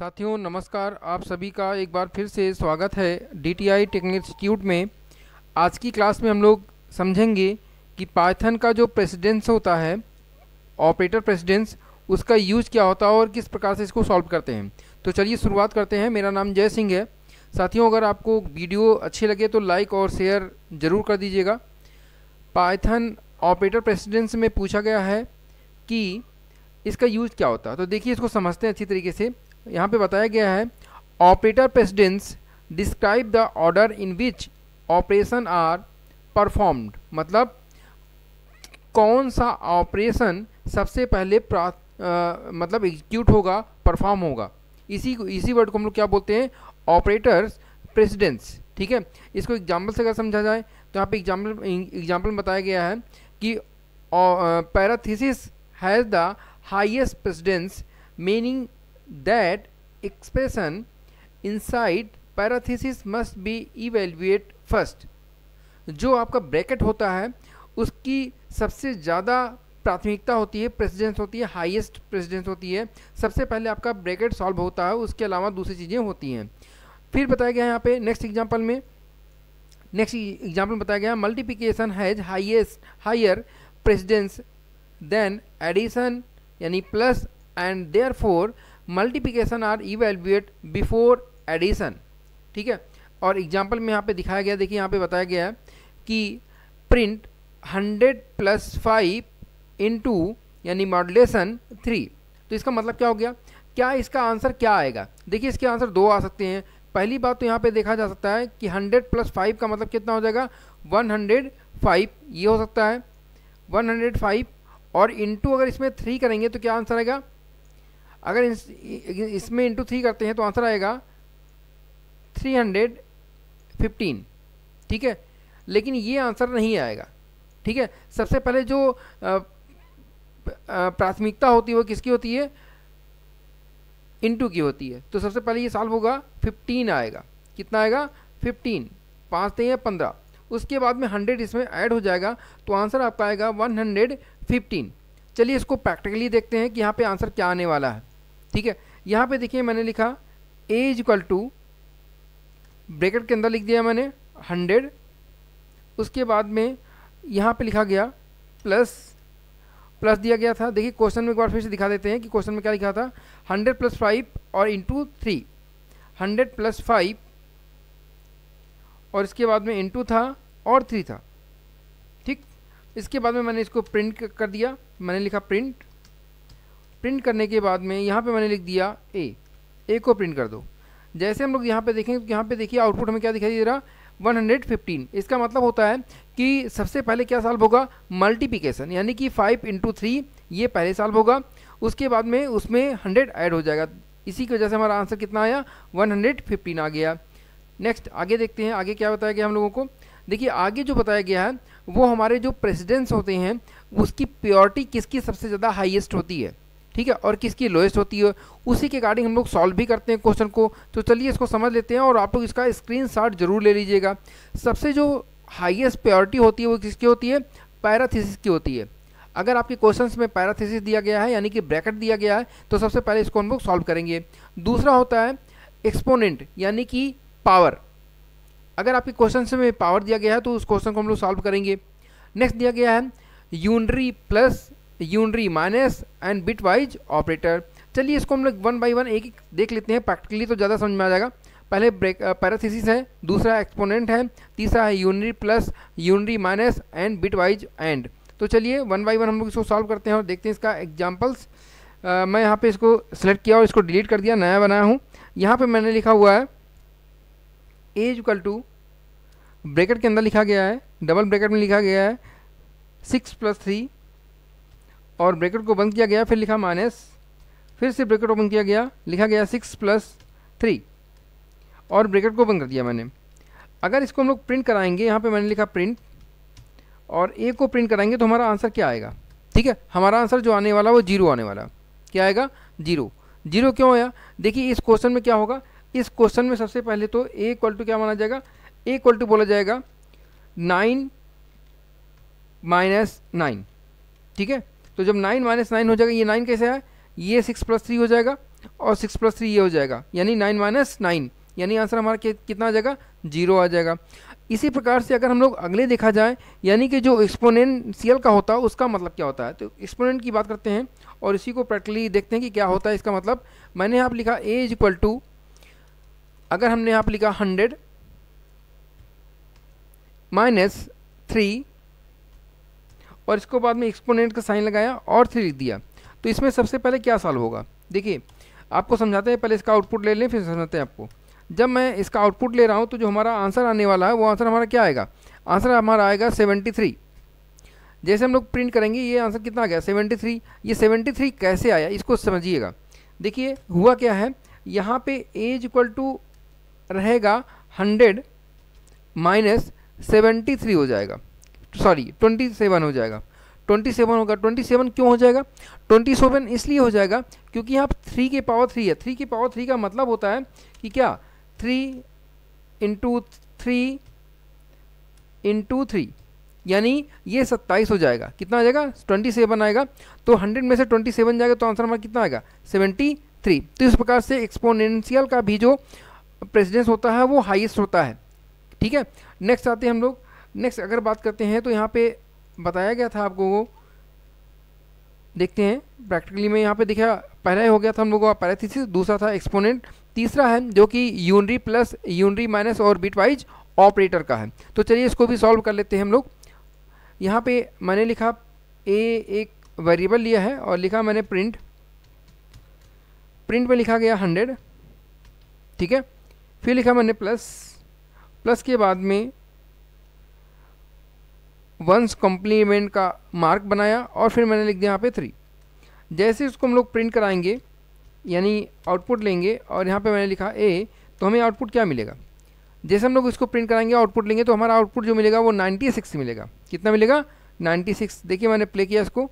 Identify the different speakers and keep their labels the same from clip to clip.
Speaker 1: साथियों नमस्कार। आप सभी का एक बार फिर से स्वागत है DTI टेक्निकल इंस्टीट्यूट में। आज की क्लास में हम लोग समझेंगे कि पाइथन का जो प्रेसिडेंस होता है, ऑपरेटर प्रेसिडेंस, उसका यूज क्या होता है और किस प्रकार से इसको सॉल्व करते हैं। तो चलिए शुरुआत करते हैं। मेरा नाम जय सिंह है। साथियों अगर आपको वीडियो अच्छी लगे तो लाइक और शेयर ज़रूर कर दीजिएगा। पाइथन ऑपरेटर प्रेसिडेंस में पूछा गया है कि इसका यूज क्या होता है, तो देखिए इसको समझते हैं अच्छी तरीके से। यहाँ पे बताया गया है operator precedence describe the order in which operation are performed, मतलब कौन सा ऑपरेशन सबसे पहले मतलब एग्जीक्यूट होगा, परफॉर्म होगा। इसी वर्ड को हम लोग क्या बोलते हैं, ऑपरेटर्स प्रेसिडेंस। ठीक है, इसको एग्जाम्पल से अगर समझा जाए तो यहाँ पे एग्जाम्पल बताया गया है कि parenthesis has the highest precedence, meaning that expression inside parenthesis must be evaluate first। जो आपका ब्रैकेट होता है उसकी सबसे ज़्यादा प्राथमिकता होती है, प्रेसिडेंस होती है, हाईएस्ट प्रेसिडेंस होती है। सबसे पहले आपका ब्रैकेट सॉल्व होता है, उसके अलावा दूसरी चीज़ें होती हैं। फिर बताया गया है यहाँ पे नेक्स्ट एग्जाम्पल बताया गया multiplication has higher precedence than addition यानी plus, and therefore multiplication are evaluate before addition. ठीक है, और एग्जाम्पल में यहाँ पे दिखाया गया, देखिए यहाँ पे बताया गया है कि प्रिंट 100 + 5 इंटू यानी मॉड्यूलेशन 3। तो इसका मतलब क्या हो गया, क्या इसका आंसर क्या आएगा। देखिए इसके आंसर दो आ सकते हैं। पहली बात तो यहाँ पे देखा जा सकता है कि 100 + 5 का मतलब कितना हो जाएगा, 105 ये हो सकता है, 105। और इंटू अगर इसमें 3 करेंगे तो क्या आंसर आएगा, अगर इसमें इंटू 3 करते हैं तो आंसर आएगा 315। ठीक है, लेकिन ये आंसर नहीं आएगा। ठीक है, सबसे पहले जो प्राथमिकता होती है वो किसकी होती है, इंटू की होती है। तो सबसे पहले ये सॉल्व होगा, 15 आएगा। कितना आएगा, 15, 5 3 15। उसके बाद में 100 इसमें ऐड हो जाएगा तो आंसर आपका आएगा 115। चलिए इसको प्रैक्टिकली देखते हैं कि यहाँ पे आंसर क्या आने वाला है। ठीक है, यहाँ पे देखिए मैंने लिखा A = ब्रैकेट के अंदर लिख दिया मैंने 100। उसके बाद में यहाँ पे लिखा गया प्लस दिया गया था। देखिए क्वेश्चन में एक बार फिर से दिखा देते हैं कि क्वेश्चन में क्या लिखा था, 100 + 5 और इंटू 3, 100 + 5 और इसके बाद में इंटू था और 3 था। ठीक, इसके बाद में मैंने इसको प्रिंट कर दिया। मैंने लिखा प्रिंट करने के बाद में यहाँ पे मैंने लिख दिया ए को प्रिंट कर दो। जैसे हम लोग यहाँ पे देखेंगे तो यहाँ पे देखिए आउटपुट हमें क्या दिखाई दे रहा, 115। इसका मतलब होता है कि सबसे पहले क्या सॉल्व होगा, मल्टीप्लिकेशन, यानी कि 5 × 3 ये पहले सॉल्व होगा। उसके बाद में उसमें 100 ऐड हो जाएगा। इसी की वजह से हमारा आंसर कितना आया, 115 आ गया। नेक्स्ट आगे देखते हैं, आगे क्या बताया गया हम लोगों को। देखिए आगे जो बताया गया है वो हमारे जो प्रेसिडेंस होते हैं उसकी प्योरिटी किसकी सबसे ज़्यादा हाईएस्ट होती है, ठीक है, और किसकी लोएस्ट होती है, उसी के अकॉर्डिंग हम लोग सॉल्व भी करते हैं क्वेश्चन को। तो चलिए इसको समझ लेते हैं और आप लोग इसका स्क्रीनशॉट जरूर ले लीजिएगा। सबसे जो हाईएस्ट प्योरिटी होती है वो किसकी होती है, पैराथीसिस की होती है। अगर आपके क्वेश्चंस में पैराथीसिस दिया गया है यानी कि ब्रैकेट दिया गया है तो सबसे पहले इसको हम लोग सॉल्व करेंगे। दूसरा होता है एक्सपोनेंट यानी कि पावर। अगर आपके क्वेश्चन में पावर दिया गया है तो उस क्वेश्चन को हम लोग सॉल्व करेंगे। नेक्स्ट दिया गया है unary plus, unary minus and bitwise operator. चलिए इसको हम लोग 1 बाय 1 एक देख लेते हैं, प्रैक्टिकली तो ज़्यादा समझ में आ जाएगा। पहले पैराथीसिस है, दूसरा एक्सपोनेंट है, तीसरा है unary plus, unary minus and bitwise and. तो चलिए 1 बाय 1 हम लोग इसको सॉल्व करते हैं और देखते हैं इसका एग्जाम्पल्स। मैं यहाँ पे इसको सेलेक्ट किया और इसको डिलीट कर दिया, नया बनाया हूँ। यहाँ पे मैंने लिखा हुआ है A = ब्रैकेट के अंदर लिखा गया है, डबल ब्रैकेट में लिखा गया है 6 + 3 और ब्रैकेट को बंद किया गया, फिर लिखा माइनस, फिर से ब्रैकेट ओपन किया गया, लिखा गया 6 + 3 और ब्रैकेट को बंद कर दिया मैंने। अगर इसको हम लोग प्रिंट कराएंगे, यहाँ पे मैंने लिखा प्रिंट और ए को प्रिंट कराएंगे तो हमारा आंसर क्या आएगा, ठीक है, हमारा आंसर जो आने वाला वो 0 आने वाला। क्या आएगा, 0 क्यों आया, देखिए इस क्वेश्चन में क्या होगा, इस क्वेश्चन में सबसे पहले तो A = क्या माना जाएगा, A = बोला जाएगा 9 - 9। ठीक है, तो जब 9 - 9 हो जाएगा, ये 9 कैसे है, ये 6 + 3 हो जाएगा और 6 + 3 ये हो जाएगा, यानी 9 - 9, यानी आंसर हमारा कितना आ जाएगा, 0 आ जाएगा। इसी प्रकार से अगर हम लोग अगले देखा जाए, यानी कि जो एक्सपोनेंशियल का होता है उसका मतलब क्या होता है, तो एक्सपोनेंट की बात करते हैं और इसी को प्रैक्टिकली देखते हैं कि क्या होता है इसका मतलब। मैंने यहाँ पर लिखा a = अगर हमने यहाँ पर लिखा 100 - 3 और इसको बाद में एक्सपोनेंट का साइन लगाया और 3 लिख दिया, तो इसमें सबसे पहले क्या सॉल्व होगा। देखिए आपको समझाते हैं, पहले इसका आउटपुट ले लें फिर समझाते हैं आपको। जब मैं इसका आउटपुट ले रहा हूँ तो जो हमारा आंसर आने वाला है वो आंसर हमारा क्या आएगा, आंसर हमारा आएगा 73। जैसे हम लोग प्रिंट करेंगे ये आंसर कितना आ गया, 73। ये 73 कैसे आया इसको समझिएगा। देखिए हुआ क्या है, यहाँ पे a = रहेगा 100 - 73 हो जाएगा, सॉरी 27 हो जाएगा, 27 होगा। 27 क्यों हो जाएगा, 27 इसलिए हो जाएगा क्योंकि यहाँ 3 की पावर 3 है। 3 की पावर 3 का मतलब होता है कि क्या, 3 × 3 × 3, यानी ये 27 हो जाएगा। कितना आ जाएगा, 27 आएगा। तो 100 में से 27 जाएगा तो आंसर हमारा कितना आएगा, 73। तो इस प्रकार से एक्सपोनेंशियल का भी जो प्रेसिडेंस होता है वो हाईएस्ट होता है। ठीक है, नेक्स्ट आते हैं हम लोग। नेक्स्ट अगर बात करते हैं तो यहाँ पे बताया गया था आपको, वो देखते हैं प्रैक्टिकली में। यहाँ पे देखा पहला हो गया था हम लोगों का पैरेंथेसिस, दूसरा था एक्सपोनेंट, तीसरा है जो कि यूनरी प्लस यूनरी माइनस और बिटवाइज ऑपरेटर का है। तो चलिए इसको भी सॉल्व कर लेते हैं हम लोग। यहाँ पे मैंने लिखा a एक वेरिएबल लिया है और लिखा मैंने प्रिंट पे लिखा गया 100, ठीक है। फिर लिखा मैंने प्लस के बाद में वंस कॉम्प्लीमेंट का मार्क बनाया और फिर मैंने लिख दिया यहाँ पे 3। जैसे इसको हम लोग प्रिंट कराएंगे यानी आउटपुट लेंगे और यहाँ पे मैंने लिखा a, तो हमें आउटपुट क्या मिलेगा, जैसे हम लोग इसको प्रिंट कराएंगे आउटपुट लेंगे तो हमारा आउटपुट जो मिलेगा वो 96 मिलेगा। कितना मिलेगा, 96। देखिए मैंने प्ले किया इसको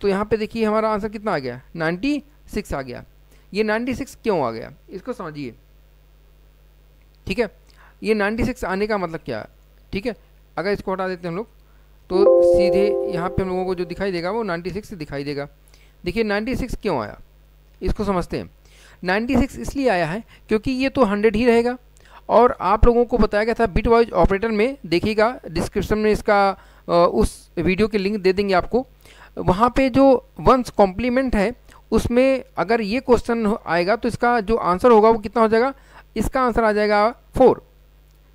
Speaker 1: तो यहाँ पे देखिए हमारा आंसर कितना आ गया, 96 आ गया। ये 96 क्यों आ गया इसको समझिए, ठीक है। ये 96 आने का मतलब क्या है, ठीक है। अगर इसको हटा देते हैं हम लोग तो सीधे यहाँ पे हम लोगों को जो दिखाई देगा वो 96 दिखाई देगा। देखिए 96 क्यों आया इसको समझते हैं। 96 इसलिए आया है क्योंकि ये तो 100 ही रहेगा और आप लोगों को बताया गया था बिट वाइज ऑपरेटर में, देखिएगा डिस्क्रिप्शन में इसका उस वीडियो की लिंक दे देंगे आपको। वहाँ पे जो वंस कॉम्प्लीमेंट है उसमें अगर ये क्वेश्चन आएगा तो इसका जो आंसर होगा वो कितना हो जाएगा, इसका आंसर आ जाएगा 4,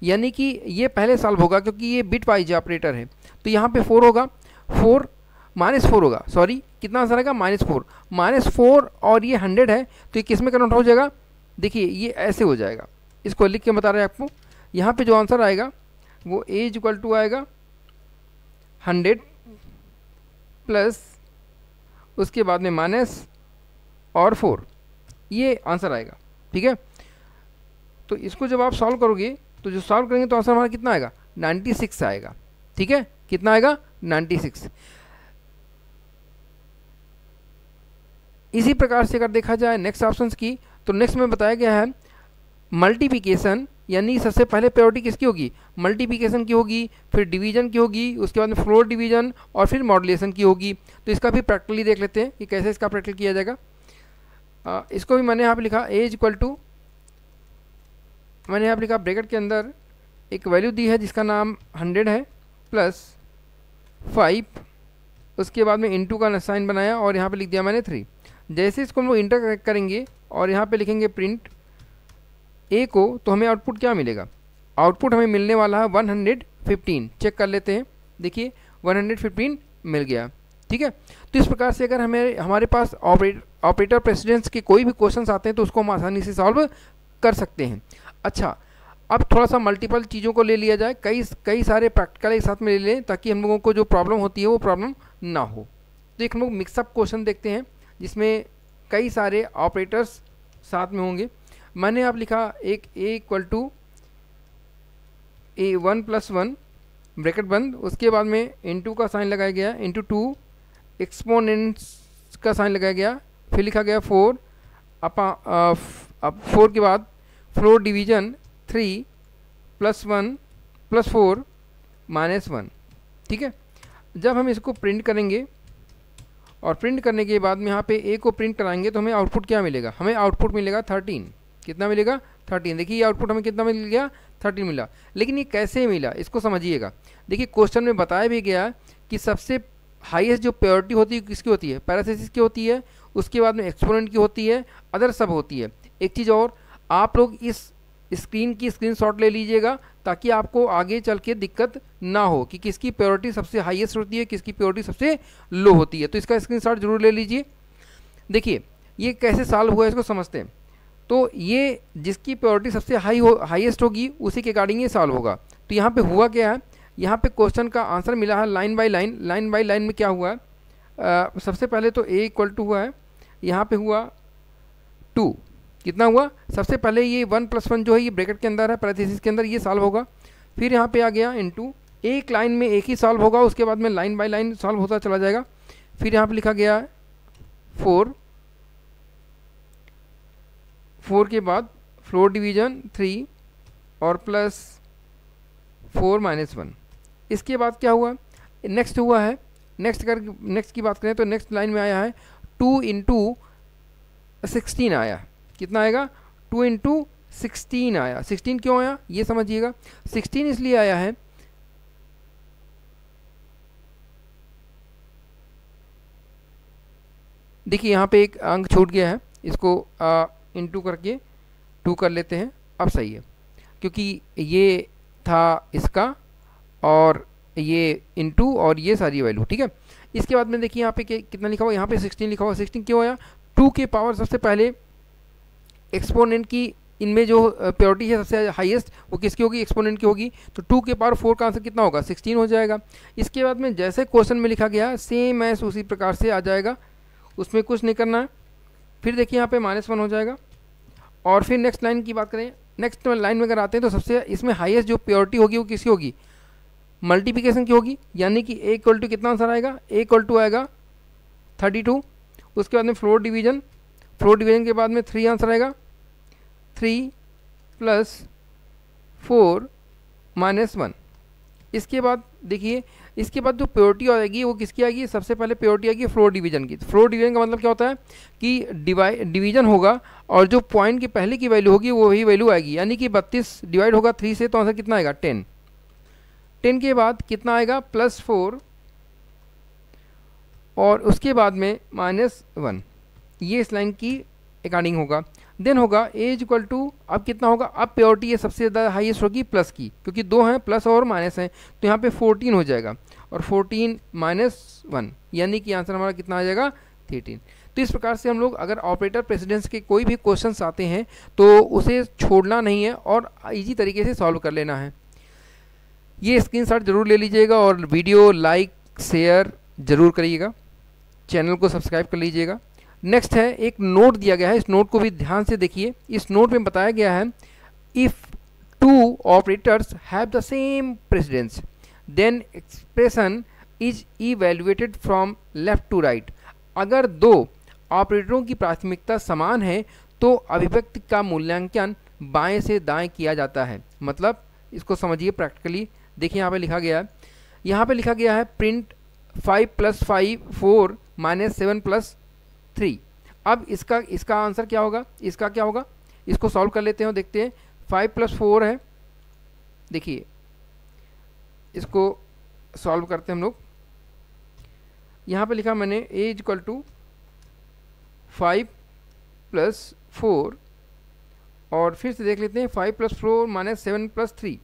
Speaker 1: यानी कि ये पहले सॉल्व होगा क्योंकि ये बिट वाइज ऑपरेटर है। तो यहाँ पे 4 होगा, 4 -4 होगा, सॉरी कितना आंसर आएगा, -4 और ये 100 है तो ये किस में कन्वर्ट हो जाएगा, देखिए ये ऐसे हो जाएगा। इसको लिख के बता रहे हैं आपको। यहाँ पे जो आंसर आएगा वो a = आएगा 100 प्लस उसके बाद में माइनस और 4, ये आंसर आएगा, ठीक है। तो इसको जब आप सॉल्व करोगे तो जो सॉल्व करेंगे तो आंसर हमारा कितना आएगा, 96 आएगा, ठीक है। कितना आएगा, 96। इसी प्रकार से अगर देखा जाए नेक्स्ट ऑप्शंस की, तो नेक्स्ट में बताया गया है मल्टीप्लिकेशन, यानी सबसे पहले प्रायोरिटी किसकी होगी, मल्टीप्लिकेशन की होगी, फिर डिवीजन की होगी, उसके बाद में फ्लोर डिवीजन और फिर मॉड्यूलेशन की होगी। तो इसका भी प्रैक्टिकली देख लेते हैं कि कैसे इसका प्रैक्टिकल किया जाएगा। इसको भी मैंने यहाँ पे लिखा a = मैंने यहाँ पे लिखा ब्रैकेट के अंदर एक वैल्यू दी है जिसका नाम 100 है प्लस 5, उसके बाद में इनटू का साइन बनाया और यहाँ पे लिख दिया मैंने 3। जैसे इसको हम लोग इंटर करेंगे और यहाँ पे लिखेंगे प्रिंट a को, तो हमें आउटपुट क्या मिलेगा, आउटपुट हमें मिलने वाला है 115। चेक कर लेते हैं, देखिए 115 मिल गया, ठीक है। तो इस प्रकार से अगर हमारे पास ऑपरेटर प्रेसिडेंस के कोई भी क्वेश्चंस आते हैं तो उसको हम आसानी से सॉल्व कर सकते हैं। अच्छा, अब थोड़ा सा मल्टीपल चीज़ों को ले लिया जाए, कई सारे प्रैक्टिकल एक साथ में ले लें ताकि हम लोगों को जो प्रॉब्लम होती है वो प्रॉब्लम ना हो। तो एक हम लोग मिक्सअप क्वेश्चन देखते हैं जिसमें कई सारे ऑपरेटर्स साथ में होंगे। मैंने आप लिखा एक a = a1 + 1 ब्रैकेट बंद, उसके बाद में इनटू का साइन लगाया गया, इनटू 2 एक्सपोनेंट्स का साइन लगाया गया, फिर लिखा गया 4 अब 4 के बाद फ्लोर डिवीजन 3 + 1 + 4 -1, ठीक है। जब हम इसको प्रिंट करेंगे और प्रिंट करने के बाद में यहाँ पे ए को प्रिंट कराएंगे तो हमें आउटपुट क्या मिलेगा, हमें आउटपुट मिलेगा 13। कितना मिलेगा 13। देखिए ये आउटपुट हमें कितना मिल गया 13 मिला। लेकिन ये कैसे मिला इसको समझिएगा। देखिए क्वेश्चन में बताया भी गया कि सबसे हाईएस्ट जो प्योरिटी होती है किसकी होती है, पैराथेसिस की होती है, उसके बाद में एक्सपोनेंट की होती है, अदर सब होती है। एक चीज़ और, आप लोग इस स्क्रीन की स्क्रीनशॉट ले लीजिएगा ताकि आपको आगे चल के दिक्कत ना हो कि किसकी प्योरिटी सबसे हाईएस्ट होती है, किसकी प्योरिटी सबसे लो होती है। तो इसका स्क्रीनशॉट जरूर ले लीजिए। देखिए ये कैसे सॉल्व हुआ है इसको समझते हैं। तो ये जिसकी प्योरिटी सबसे हाईएस्ट होगी उसी के अकॉर्डिंग ये सॉल्व होगा। तो यहाँ पे हुआ क्या है, यहाँ पे क्वेश्चन का आंसर मिला है line by line. Line by line में क्या हुआ है, सबसे पहले तो a इक्वल टू हुआ है, यहाँ पे हुआ 2। कितना हुआ, सबसे पहले ये 1 + 1 जो है ये ब्रैकेट के अंदर है, पैरेंथेसिस के अंदर, ये सॉल्व होगा। फिर यहाँ पे आ गया इनटू, एक लाइन में एक ही सॉल्व होगा, उसके बाद में लाइन बाय लाइन सॉल्व होता चला जाएगा। फिर यहाँ पे लिखा गया है 4 के बाद फ्लोर डिवीजन 3 और प्लस 4 - 1। इसके बाद क्या हुआ, नेक्स्ट हुआ है, नेक्स्ट की बात करें तो नेक्स्ट लाइन में आया है 2 × 16 आया। कितना आएगा, 2 × 16 आया। 16 क्यों आया ये समझिएगा। 16 इसलिए आया है, देखिए यहाँ पे एक अंक छूट गया है, इसको इनटू करके 2 कर लेते हैं, अब सही है, क्योंकि ये था इसका और ये इनटू और ये सारी वैल्यू, ठीक है। इसके बाद में देखिए यहाँ पे कितना लिखा हुआ, यहाँ पे 16 लिखा हुआ। 16 क्यों आया, 2 के पावर सबसे पहले एक्सपोनेंट की, इनमें जो प्योरिटी है सबसे हाईएस्ट वो किसकी होगी, एक्सपोनेंट की होगी। तो 2 के पावर 4 का आंसर कितना होगा, 16 हो जाएगा। इसके बाद में जैसे क्वेश्चन में लिखा गया सेम एस उसी प्रकार से आ जाएगा, उसमें कुछ नहीं करना है। फिर देखिए यहाँ पे -1 हो जाएगा। और फिर नेक्स्ट लाइन की बात करें, नेक्स्ट लाइन में अगर आते हैं तो सबसे इसमें हाईएस्ट जो प्योरिटी होगी वो किसकी होगी, मल्टीप्लिकेशन की होगी, यानी कि a इक्वल टू कितना आंसर आएगा, a इक्वल टू आएगा 32। उसके बाद में फ्लोर डिवीजन के बाद में 3 आंसर आएगा, 3 + 4 - 1। इसके बाद देखिए, इसके बाद जो प्योरिटी आएगी वो किसकी आएगी, सबसे पहले प्योरिटी आएगी फ्लोर डिवीजन की। फ्लोर डिवीजन का मतलब क्या होता है कि डिवीजन होगा और जो पॉइंट की पहले की वैल्यू होगी वो वही वैल्यू आएगी, यानी कि 32 डिवाइड होगा 3 से, तो आंसर कितना आएगा 10। 10 के बाद कितना आएगा +4 और उसके बाद में -1, ये इस लाइन की अकॉर्डिंग होगा। देन होगा a इक्वल टू, अब कितना होगा, अब प्योरिटी ये सबसे ज़्यादा हाईएस्ट होगी प्लस की, क्योंकि 2 हैं प्लस और माइनस हैं, तो यहाँ पे 14 हो जाएगा और 14 - 1, यानी कि आंसर हमारा कितना आ जाएगा 13। तो इस प्रकार से हम लोग अगर ऑपरेटर प्रेसिडेंस के कोई भी क्वेश्चंस आते हैं तो उसे छोड़ना नहीं है और ईजी तरीके से सॉल्व कर लेना है। ये स्क्रीनशॉट जरूर ले लीजिएगा और वीडियो लाइक शेयर जरूर करिएगा, चैनल को सब्सक्राइब कर लीजिएगा। नेक्स्ट है, एक नोट दिया गया है, इस नोट को भी ध्यान से देखिए। इस नोट में बताया गया है, if 2 operators have the same precedence then expression is evaluated from left to right. अगर 2 ऑपरेटरों की प्राथमिकता समान है तो अभिव्यक्ति का मूल्यांकन बाएं से दाएं किया जाता है। मतलब इसको समझिए प्रैक्टिकली। देखिए यहाँ पे लिखा गया है, यहाँ पे लिखा गया है प्रिंट 5 + 5 4 - 7 + 3। अब इसका आंसर क्या होगा, इसका क्या होगा, इसको सॉल्व कर लेते हैं और देखते हैं। 5 + 4 है, देखिए इसको सॉल्व करते हैं हम लोग। यहाँ पे लिखा मैंने a इक्वल टू 5 + 4 और फिर से देख लेते हैं 5 + 4 - 7 + 3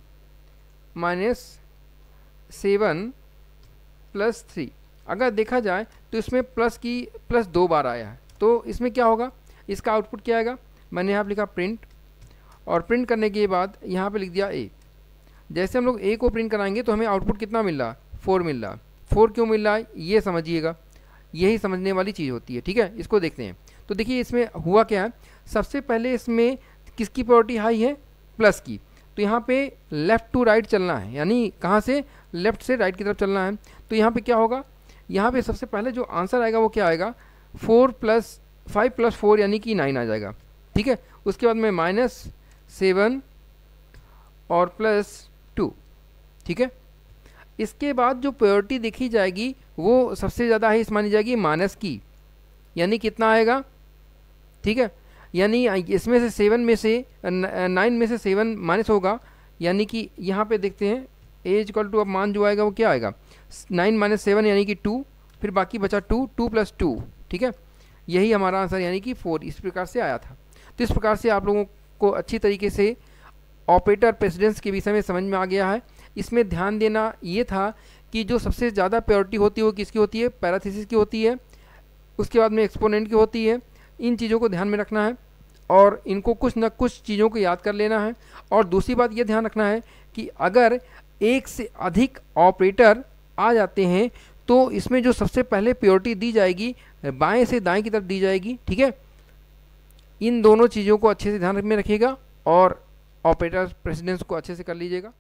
Speaker 1: -7 + 3। अगर देखा जाए तो इसमें प्लस 2 बार आया है, तो इसमें क्या होगा, इसका आउटपुट क्या आएगा। मैंने यहाँ पे लिखा प्रिंट और प्रिंट करने के बाद यहाँ पे लिख दिया a। जैसे हम लोग a को प्रिंट कराएंगे तो हमें आउटपुट कितना मिल रहा है, 4 मिल रहा है। 4 क्यों मिल रहा है ये समझिएगा, यही समझने वाली चीज़ होती है, ठीक है। इसको देखते हैं तो देखिए इसमें हुआ क्या है, सबसे पहले इसमें किसकी प्योरिटी हाई है, प्लस की। तो यहाँ पे लेफ़्ट टू राइट चलना है, यानी कहाँ से, लेफ़्ट से राइट की तरफ चलना है। तो यहाँ पे क्या होगा, यहाँ पे सबसे पहले जो आंसर आएगा वो क्या आएगा, 5 + 4 यानी कि 9 आ जाएगा, ठीक है। उसके बाद में -7 और +2, ठीक है। इसके बाद जो प्योरिटी देखी जाएगी वो सबसे ज़्यादा हाईएस्ट मानी जाएगी माइनस की, यानी कितना आएगा, ठीक है, यानी इसमें से 7 में से 9 में से 7 माइनस होगा, यानी कि यहाँ पे देखते हैं एज इक्वल टू, अब मान जो आएगा वो क्या आएगा, 9 माइनस 7 यानी कि 2, फिर बाकी बचा 2, 2 प्लस 2, ठीक है, यही हमारा आंसर यानी कि 4 इस प्रकार से आया था। तो इस प्रकार से आप लोगों को अच्छी तरीके से ऑपरेटर प्रेसिडेंस के विषय में समझ में आ गया है। इसमें ध्यान देना ये था कि जो सबसे ज़्यादा प्योरिटी होती है वो किसकी होती है, पैराथीसिस की होती है, उसके बाद में एक्सपोनेंट की होती है। इन चीज़ों को ध्यान में रखना है और इनको कुछ न कुछ चीज़ों को याद कर लेना है। और दूसरी बात ये ध्यान रखना है कि अगर एक से अधिक ऑपरेटर आ जाते हैं तो इसमें जो सबसे पहले प्योरिटी दी जाएगी बाएं से दाएं की तरफ दी जाएगी, ठीक है। इन दोनों चीज़ों को अच्छे से ध्यान में रखिएगा और ऑपरेटर प्रेसिडेंस को अच्छे से कर लीजिएगा।